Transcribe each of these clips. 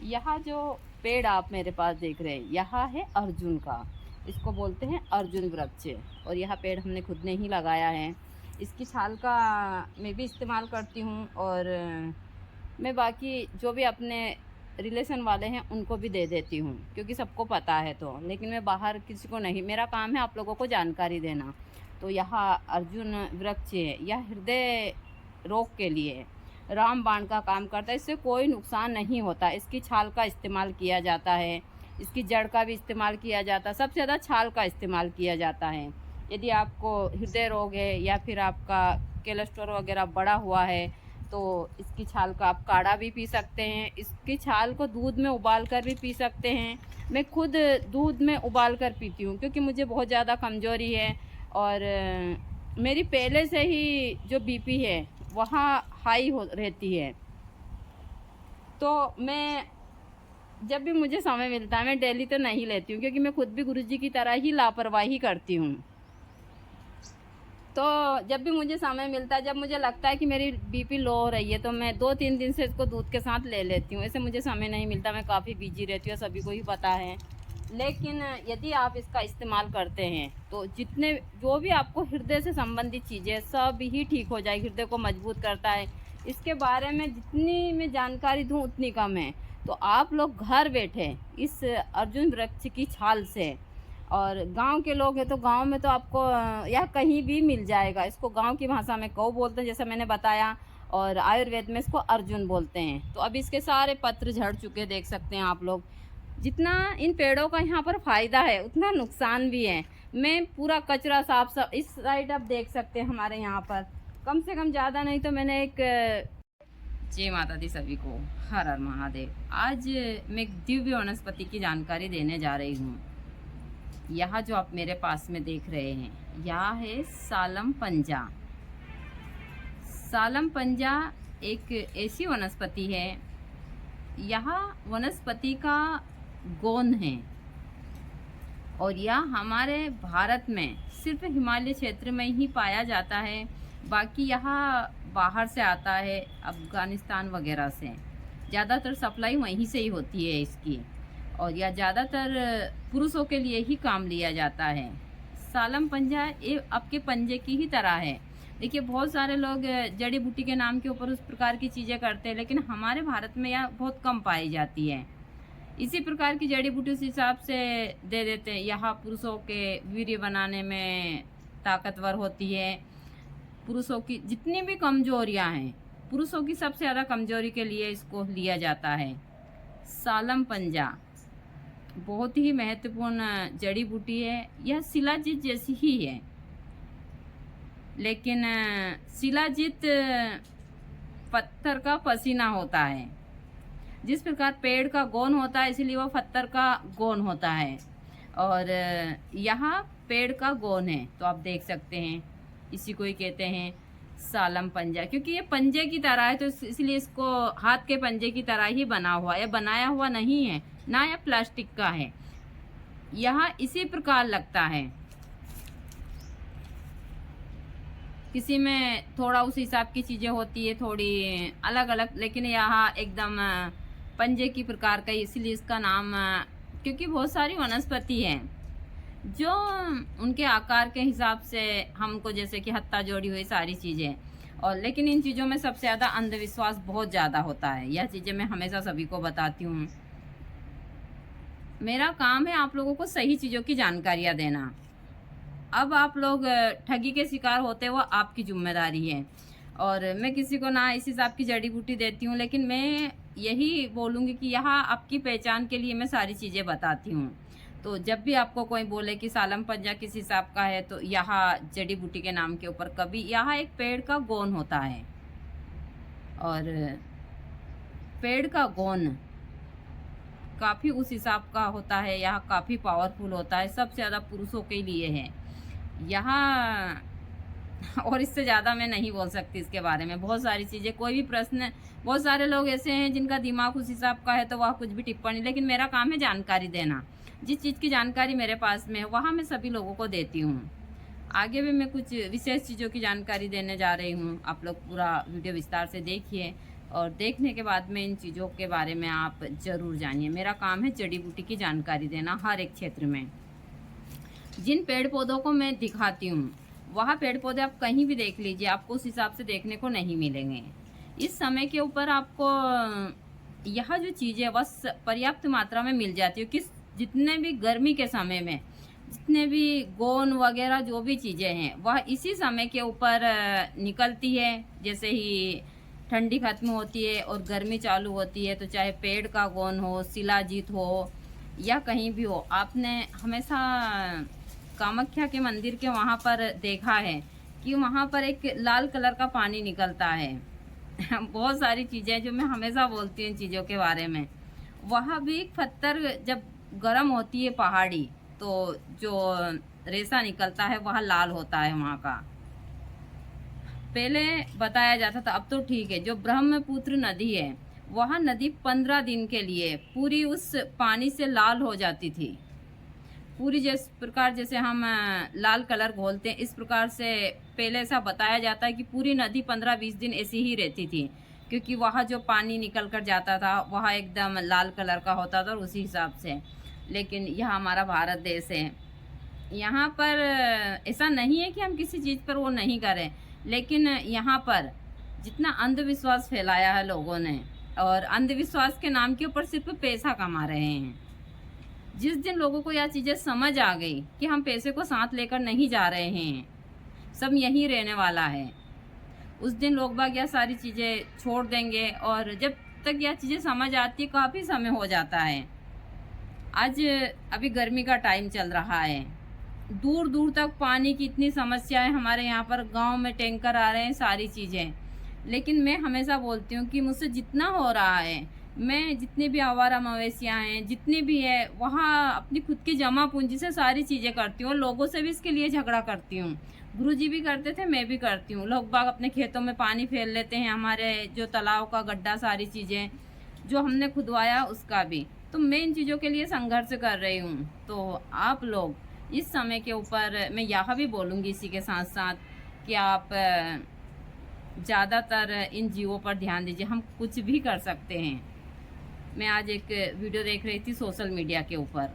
यहाँ जो पेड़ आप मेरे पास देख रहे हैं, यहाँ है अर्जुन का। इसको बोलते हैं अर्जुन वृक्ष। और यह पेड़ हमने खुद ने ही लगाया है। इसकी छाल का मैं भी इस्तेमाल करती हूँ, और मैं बाकी जो भी अपने रिलेशन वाले हैं उनको भी दे देती हूँ, क्योंकि सबको पता है तो। लेकिन मैं बाहर किसी को नहीं, मेरा काम है आप लोगों को जानकारी देना। तो यहाँ अर्जुन वृक्ष है, यह हृदय रोग के लिए रामबाण का काम करता है। इससे कोई नुकसान नहीं होता। इसकी छाल का इस्तेमाल किया जाता है, इसकी जड़ का भी इस्तेमाल किया जाता है, सबसे ज़्यादा छाल का इस्तेमाल किया जाता है। यदि आपको हृदय रोग है या फिर आपका कोलेस्ट्रॉल वगैरह बढ़ा हुआ है, तो इसकी छाल का आप काढ़ा भी पी सकते हैं। इसकी छाल को दूध में उबाल कर भी पी सकते हैं। मैं खुद दूध में उबाल कर पीती हूँ, क्योंकि मुझे बहुत ज़्यादा कमज़ोरी है, और मेरी पहले से ही जो बीपी है वहाँ हाई हो रहती है। तो मैं जब भी मुझे समय मिलता है, मैं डेली तो नहीं लेती हूँ, क्योंकि मैं खुद भी गुरुजी की तरह ही लापरवाही करती हूँ। तो जब भी मुझे समय मिलता है, जब मुझे लगता है कि मेरी बीपी लो हो रही है, तो मैं 2-3 दिन से इसको दूध के साथ ले लेती हूँ। ऐसे मुझे समय नहीं मिलता, मैं काफ़ी बिजी रहती हूँ, सभी को ही पता है। लेकिन यदि आप इसका इस्तेमाल करते हैं, तो जितने जो भी आपको हृदय से संबंधित चीज़ें सब ही ठीक हो जाएगी। हृदय को मजबूत करता है। इसके बारे में जितनी मैं जानकारी दूँ उतनी कम है। तो आप लोग घर बैठे इस अर्जुन वृक्ष की छाल से, और गांव के लोग हैं तो गांव में तो आपको या कहीं भी मिल जाएगा। इसको गांव की भाषा में कौ बोलते हैं, जैसे मैंने बताया, और आयुर्वेद में इसको अर्जुन बोलते हैं। तो अब इसके सारे पत्र झड़ चुके, देख सकते हैं आप लोग। जितना इन पेड़ों का यहाँ पर फायदा है, उतना नुकसान भी है। मैं पूरा कचरा साफ इस साइड आप देख सकते हैं हमारे यहाँ पर, कम से कम ज़्यादा नहीं तो मैंने एक जय माता दी सभी को, हर हर महादेव। आज मैं एक दिव्य वनस्पति की जानकारी देने जा रही हूँ। यह जो आप मेरे पास में देख रहे हैं, यह है सालम पंजा। सालम पंजा एक ऐसी वनस्पति है, यह वनस्पति का गोंद है, और यह हमारे भारत में सिर्फ हिमालय क्षेत्र में ही पाया जाता है। बाकी यह बाहर से आता है, अफ़गानिस्तान वगैरह से। ज़्यादातर सप्लाई वहीं से ही होती है इसकी, और यह ज़्यादातर पुरुषों के लिए ही काम लिया जाता है। सालम पंजा ये आपके पंजे की ही तरह है। देखिए, बहुत सारे लोग जड़ी बूटी के नाम के ऊपर उस प्रकार की चीज़ें करते हैं, लेकिन हमारे भारत में यह बहुत कम पाई जाती है। इसी प्रकार की जड़ी बूटी उस हिसाब से दे देते हैं। यहाँ पुरुषों के वीर्य बनाने में ताकतवर होती है। पुरुषों की जितनी भी कमजोरियाँ हैं, पुरुषों की सबसे ज़्यादा कमजोरी के लिए इसको लिया जाता है। सालम पंजा बहुत ही महत्वपूर्ण जड़ी बूटी है। यह शिलाजीत जैसी ही है, लेकिन शिलाजीत पत्थर का पसीना होता है। जिस प्रकार पेड़ का गोंद होता है, इसीलिए वह पत्थर का गोंद होता है, और यहाँ पेड़ का गोंद है। तो आप देख सकते हैं, इसी को ही कहते हैं सालम पंजा, क्योंकि ये पंजे की तरह है, तो इसलिए इसको हाथ के पंजे की तरह ही बना हुआ है। बनाया हुआ नहीं है ना, यह प्लास्टिक का है। यहाँ इसी प्रकार लगता है, किसी में थोड़ा उस हिसाब की चीज़ें होती है, थोड़ी अलग अलग, लेकिन यहाँ एकदम पंजे की प्रकार का, इसलिए इसका नाम। क्योंकि बहुत सारी वनस्पति हैं जो उनके आकार के हिसाब से हमको, जैसे कि हत्ता जोड़ी हुई सारी चीज़ें, और लेकिन इन चीज़ों में सबसे ज़्यादा अंधविश्वास बहुत ज़्यादा होता है। यह चीज़ें मैं हमेशा सभी को बताती हूँ। मेरा काम है आप लोगों को सही चीज़ों की जानकारियाँ देना। अब आप लोग ठगी के शिकार होते हो, आपकी जिम्मेदारी है। और मैं किसी को ना इस हिसाब की जड़ी बूटी देती हूँ, लेकिन मैं यही बोलूँगी कि यहाँ आपकी पहचान के लिए मैं सारी चीज़ें बताती हूँ। तो जब भी आपको कोई बोले कि सालम पंजा किस हिसाब का है, तो यहाँ जड़ी बूटी के नाम के ऊपर कभी, यहाँ एक पेड़ का गोंद होता है, और पेड़ का गोंद काफ़ी उस हिसाब का होता है। यहाँ काफ़ी पावरफुल होता है, सबसे ज़्यादा पुरुषों के लिए है यहाँ। और इससे ज़्यादा मैं नहीं बोल सकती इसके बारे में। बहुत सारी चीज़ें, कोई भी प्रश्न, बहुत सारे लोग ऐसे हैं जिनका दिमाग उस हिसाब का है, तो वह कुछ भी टिप्पणी, लेकिन मेरा काम है जानकारी देना। जिस चीज़ की जानकारी मेरे पास में है, वहाँ मैं सभी लोगों को देती हूँ। आगे भी मैं कुछ विशेष चीज़ों की जानकारी देने जा रही हूँ। आप लोग पूरा वीडियो विस्तार से देखिए, और देखने के बाद में इन चीज़ों के बारे में आप ज़रूर जानिए। मेरा काम है जड़ी बूटी की जानकारी देना हर एक क्षेत्र में। जिन पेड़ पौधों को मैं दिखाती हूँ, वह पेड़ पौधे आप कहीं भी देख लीजिए, आपको उस हिसाब से देखने को नहीं मिलेंगे। इस समय के ऊपर आपको यह जो चीज़ें बस पर्याप्त मात्रा में मिल जाती है। किस जितने भी गर्मी के समय में जितने भी गोंद वगैरह जो भी चीज़ें हैं, वह इसी समय के ऊपर निकलती है। जैसे ही ठंडी खत्म होती है और गर्मी चालू होती है, तो चाहे पेड़ का गोंद हो, शिलाजीत हो या कहीं भी हो, आपने हमेशा कामाख्या के मंदिर के वहाँ पर देखा है कि वहाँ पर एक लाल कलर का पानी निकलता है। बहुत सारी चीज़ें जो मैं हमेशा बोलती हूँ इन चीज़ों के बारे में। वहाँ भी एक पत्थर जब गर्म होती है पहाड़ी, तो जो रेसा निकलता है वह लाल होता है वहाँ का। पहले बताया जाता था, अब तो ठीक है। जो ब्रह्मपुत्र नदी है, वह नदी 15 दिन के लिए पूरी उस पानी से लाल हो जाती थी। पूरी जिस प्रकार जैसे हम लाल कलर घोलते हैं, इस प्रकार से पहले ऐसा बताया जाता है कि पूरी नदी 15-20 दिन ऐसी ही रहती थी, क्योंकि वहाँ जो पानी निकल कर जाता था वह एकदम लाल कलर का होता था, और उसी हिसाब से। लेकिन यह हमारा भारत देश है, यहाँ पर ऐसा नहीं है कि हम किसी चीज़ पर वो नहीं करें, लेकिन यहाँ पर जितना अंधविश्वास फैलाया है लोगों ने, और अंधविश्वास के नाम के ऊपर सिर्फ पैसा कमा रहे हैं। जिस दिन लोगों को यह चीज़ें समझ आ गई कि हम पैसे को साथ लेकर नहीं जा रहे हैं, सब यहीं रहने वाला है, उस दिन लोग बाग यह सारी चीज़ें छोड़ देंगे। और जब तक यह चीज़ें समझ आती, काफ़ी समय हो जाता है। आज अभी गर्मी का टाइम चल रहा है, दूर दूर तक पानी की इतनी समस्या है। हमारे यहाँ पर गांव में टैंकर आ रहे हैं, सारी चीज़ें। लेकिन मैं हमेशा बोलती हूँ कि मुझसे जितना हो रहा है, मैं जितनी भी आवारा मवेशियाँ हैं, जितनी भी है, वहाँ अपनी खुद की जमा पूंजी से सारी चीज़ें करती हूँ। लोगों से भी इसके लिए झगड़ा करती हूँ। गुरुजी भी करते थे, मैं भी करती हूँ। लोग बाग अपने खेतों में पानी फेर लेते हैं, हमारे जो तालाब का गड्ढा, सारी चीज़ें जो हमने खुदवाया उसका भी। तो मैं इन चीज़ों के लिए संघर्ष कर रही हूँ। तो आप लोग इस समय के ऊपर, मैं यह भी बोलूँगी इसी के साथ साथ, कि आप ज़्यादातर इन जीवों पर ध्यान दीजिए। हम कुछ भी कर सकते हैं। मैं आज एक वीडियो देख रही थी सोशल मीडिया के ऊपर,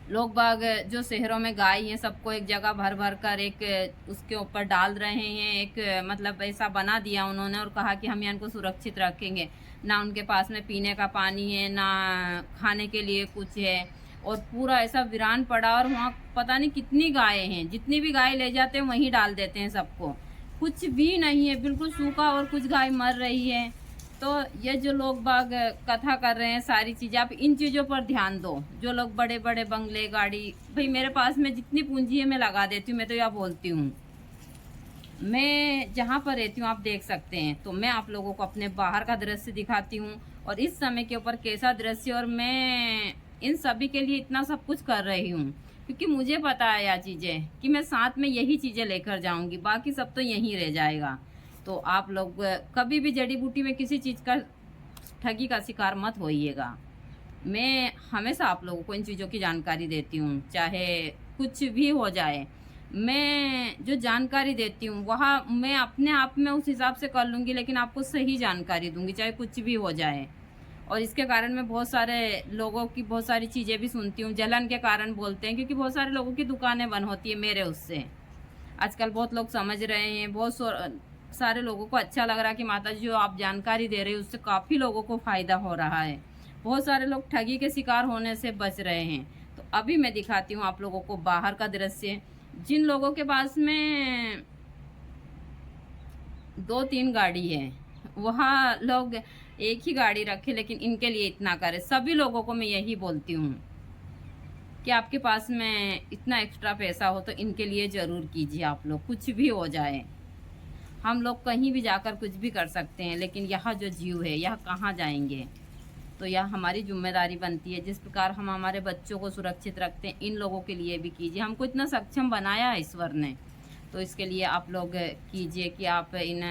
लोग बाग जो शहरों में गाय हैं, सबको एक जगह भर भर कर एक उसके ऊपर डाल रहे हैं। एक मतलब ऐसा बना दिया उन्होंने, और कहा कि हम इनको सुरक्षित रखेंगे। ना उनके पास में पीने का पानी है, ना खाने के लिए कुछ है, और पूरा ऐसा वीरान पड़ा। और वहाँ पता नहीं कितनी गायें हैं, जितनी भी गाय ले जाते हैं वहीं डाल देते हैं सबको। कुछ भी नहीं है, बिल्कुल सूखा, और कुछ गाय मर रही है। तो ये जो लोग बाग कथा कर रहे हैं, सारी चीज़ें, आप इन चीज़ों पर ध्यान दो। जो लोग बड़े बड़े बंगले, गाड़ी, भाई मेरे पास में जितनी पूंजी है मैं लगा देती हूँ। मैं तो यह बोलती हूँ, मैं जहाँ पर रहती हूँ आप देख सकते हैं। तो मैं आप लोगों को अपने बाहर का दृश्य दिखाती हूँ, और इस समय के ऊपर कैसा दृश्य, और मैं इन सभी के लिए इतना सब कुछ कर रही हूँ, क्योंकि मुझे पता है यह चीज़ें कि मैं साथ में यही चीज़ें लेकर जाऊँगी, बाकी सब तो यहीं रह जाएगा। तो आप लोग कभी भी जड़ी बूटी में किसी चीज़ का ठगी का शिकार मत होइएगा। मैं हमेशा आप लोगों को इन चीज़ों की जानकारी देती हूँ, चाहे कुछ भी हो जाए। मैं जो जानकारी देती हूँ वह मैं अपने आप में उस हिसाब से कर लूँगी, लेकिन आपको सही जानकारी दूँगी, चाहे कुछ भी हो जाए। और इसके कारण मैं बहुत सारे लोगों की बहुत सारी चीज़ें भी सुनती हूँ, जलन के कारण बोलते हैं, क्योंकि बहुत सारे लोगों की दुकानें बंद होती है मेरे उससे। आजकल बहुत लोग समझ रहे हैं, बहुत सारे लोगों को अच्छा लग रहा है कि माता जी जो आप जानकारी दे रहे हो उससे काफ़ी लोगों को फ़ायदा हो रहा है। बहुत सारे लोग ठगी के शिकार होने से बच रहे हैं। तो अभी मैं दिखाती हूँ आप लोगों को बाहर का दृश्य। जिन लोगों के पास में 2-3 गाड़ी है, वहाँ लोग एक ही गाड़ी रखे, लेकिन इनके लिए इतना करे। सभी लोगों को मैं यही बोलती हूँ कि आपके पास में इतना एक्स्ट्रा पैसा हो तो इनके लिए ज़रूर कीजिए। आप लोग कुछ भी हो जाए, हम लोग कहीं भी जाकर कुछ भी कर सकते हैं, लेकिन यह जो जीव है यह कहाँ जाएंगे। तो यह हमारी जिम्मेदारी बनती है। जिस प्रकार हम हमारे बच्चों को सुरक्षित रखते हैं, इन लोगों के लिए भी कीजिए। हमको इतना सक्षम बनाया है ईश्वर ने, तो इसके लिए आप लोग कीजिए कि आप इन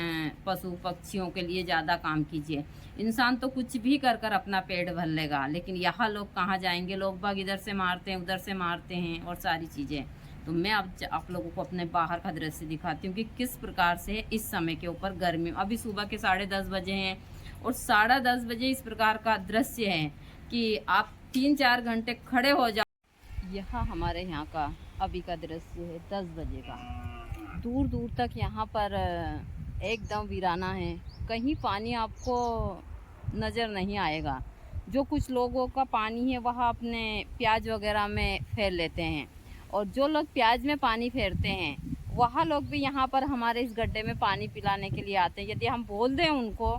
पशु पक्षियों के लिए ज़्यादा काम कीजिए। इंसान तो कुछ भी कर कर अपना पेट भर लेगा, लेकिन यहाँ लोग कहाँ जाएंगे। लोग बाग इधर से मारते हैं, उधर से मारते हैं, और सारी चीज़ें। तो मैं अब आप लोगों को अपने बाहर का दृश्य दिखाती हूँ कि किस प्रकार से इस समय के ऊपर गर्मी, अभी सुबह के 10:30 बजे हैं और 10:30 बजे इस प्रकार का दृश्य है कि आप 3-4 घंटे खड़े हो जाओ। यह हमारे यहाँ का अभी का दृश्य है 10 बजे का। दूर दूर तक यहाँ पर एकदम वीराना है, कहीं पानी आपको नज़र नहीं आएगा। जो कुछ लोगों का पानी है वह अपने प्याज वगैरह में फेर लेते हैं, और जो लोग प्याज में पानी फेरते हैं वह लोग भी यहाँ पर हमारे इस गड्ढे में पानी पिलाने के लिए आते हैं। यदि हम बोल दें उनको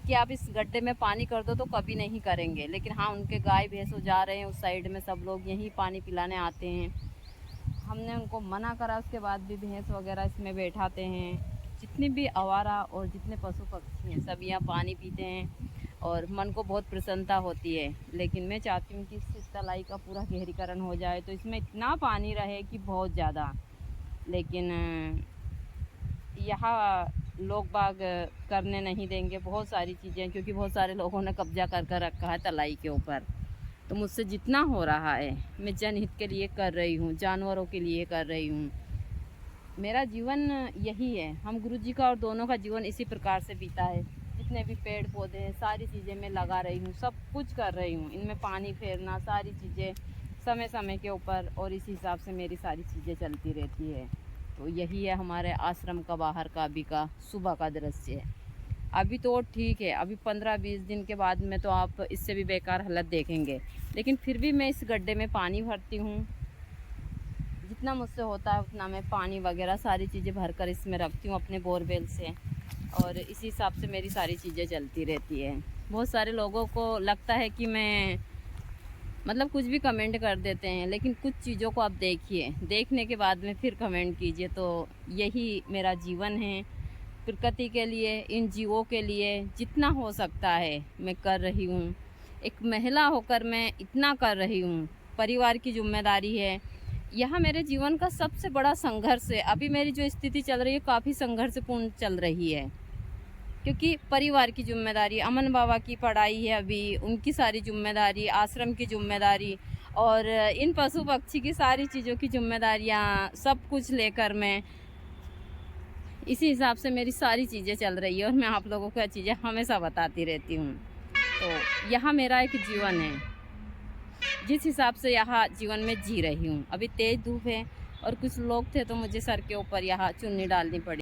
कि आप इस गड्ढे में पानी कर दो तो कभी नहीं करेंगे, लेकिन हाँ, उनके गाय भैंसों जा रहे हैं उस साइड में, सब लोग यहीं पानी पिलाने आते हैं। हमने उनको मना करा, उसके बाद भी भैंस वगैरह इसमें बैठाते हैं। जितने भी आवारा और जितने पशु पक्षी हैं सब यहाँ पानी पीते हैं और मन को बहुत प्रसन्नता होती है। लेकिन मैं चाहती हूँ कि इस तलाई का पूरा गहरीकरण हो जाए तो इसमें इतना पानी रहे कि बहुत ज़्यादा, लेकिन यहाँ लोग बाग करने नहीं देंगे बहुत सारी चीज़ें, क्योंकि बहुत सारे लोगों ने कब्जा कर रखा है तलाई के ऊपर। तो मुझसे जितना हो रहा है मैं जनहित के लिए कर रही हूँ, जानवरों के लिए कर रही हूँ। मेरा जीवन यही है, हम गुरु जी का और दोनों का जीवन इसी प्रकार से बीता है। जितने भी पेड़ पौधे हैं सारी चीज़ें मैं लगा रही हूँ, सब कुछ कर रही हूँ, इनमें पानी फेरना, सारी चीज़ें समय समय के ऊपर, और इस हिसाब से मेरी सारी चीज़ें चलती रहती है। तो यही है हमारे आश्रम का बाहर का अभी का सुबह का दृश्य है। अभी तो ठीक है, अभी 15-20 दिन के बाद में तो आप इससे भी बेकार हालत देखेंगे, लेकिन फिर भी मैं इस गड्ढे में पानी भरती हूँ। जितना मुझसे होता है उतना मैं पानी वगैरह सारी चीज़ें भर कर इसमें रखती हूँ अपने बोरवेल से, और इसी हिसाब से मेरी सारी चीज़ें चलती रहती है। बहुत सारे लोगों को लगता है कि मैं मतलब कुछ भी कमेंट कर देते हैं, लेकिन कुछ चीज़ों को आप देखिए, देखने के बाद में फिर कमेंट कीजिए। तो यही मेरा जीवन है, प्रकृति के लिए, इन जीवों के लिए जितना हो सकता है मैं कर रही हूँ। एक महिला होकर मैं इतना कर रही हूँ, परिवार की जिम्मेदारी है। यह मेरे जीवन का सबसे बड़ा संघर्ष है। अभी मेरी जो स्थिति चल रही है काफ़ी संघर्षपूर्ण चल रही है, क्योंकि परिवार की जिम्मेदारी, अमन बाबा की पढ़ाई है, अभी उनकी सारी जिम्मेदारी, आश्रम की जिम्मेदारी, और इन पशु पक्षी की सारी चीज़ों की जिम्मेदारियाँ, सब कुछ लेकर मैं इसी हिसाब से मेरी सारी चीज़ें चल रही है, और मैं आप लोगों को चीज़ें हमेशा बताती रहती हूँ। तो यह मेरा एक जीवन है, जिस हिसाब से यहाँ जीवन में जी रही हूँ। अभी तेज़ धूप है और कुछ लोग थे तो मुझे सर के ऊपर यहाँ चुन्नी डालनी पड़ी।